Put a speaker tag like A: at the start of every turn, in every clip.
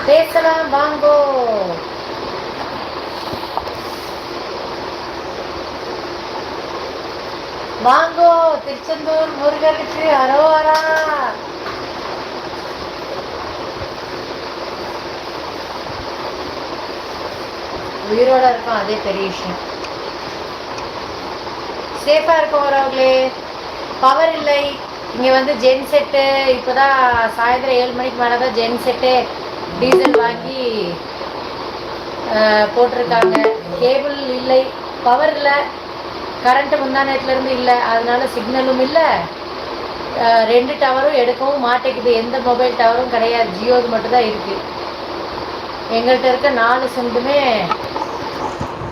A: பேசலாம் வாங்கோ. வாங்கோ திருச்செந்தூர் முருகனுக்கு அரோரா. உயிரோட இருக்கும், அதே பெரிய விஷயம். சேஃபா இருக்கும் வரவங்களே. பவர் இல்லை இங்கே வந்து ஜென் செட்டு. இப்போதான் சாயந்தரம் 7 மணிக்கு மேலே தான் ஜென் செட்டு டீசல் வாங்கி போட்டிருக்காங்க. கேபிள் இல்லை, பவர் இல்லை, கரண்ட்டு முந்தானத்துலேருந்து இல்லை, அதனால சிக்னலும் இல்லை. 2 டவரும் எடுக்கவும் மாட்டேங்குது. எந்த மொபைல் டவரும் கிடையாது, ஜியோது மட்டும்தான் இருக்குது. எங்கள்கிட்ட இருக்க 4 சிம்முமே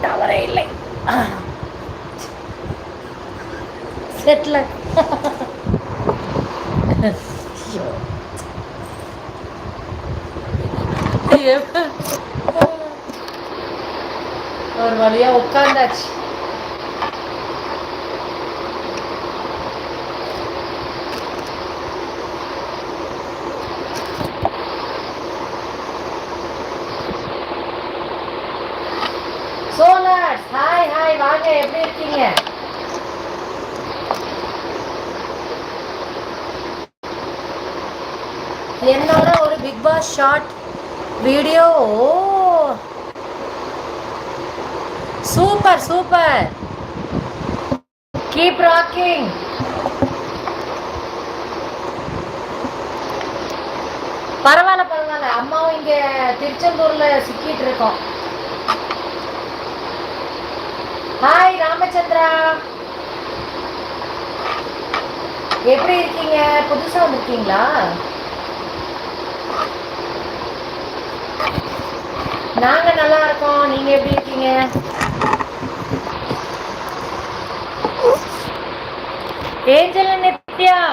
A: டவரே இல்லை. செட்டில் ஒரு வழியா உட்கார்ந்தாச்சு. சோலார்ஸ் ஹாய் ஹாய், வாங்க, எப்படி இருக்கீங்க? என்னோட ஒரு Bigg Boss short video. Super super, keep rocking. பரவாயில்ல பரவாயில்ல, அம்மாவும் இங்க திருச்செந்தூர்ல சிக்கிட்டு இருக்கோம். ஹாய் ராமச்சந்திரா, எப்படி இருக்கீங்க? புதுசா வந்திருக்கீங்களா? நாங்க நல்லா இருக்கோம், நீங்க எப்படி இருக்கீங்க? ஏஞ்சல் நித்யா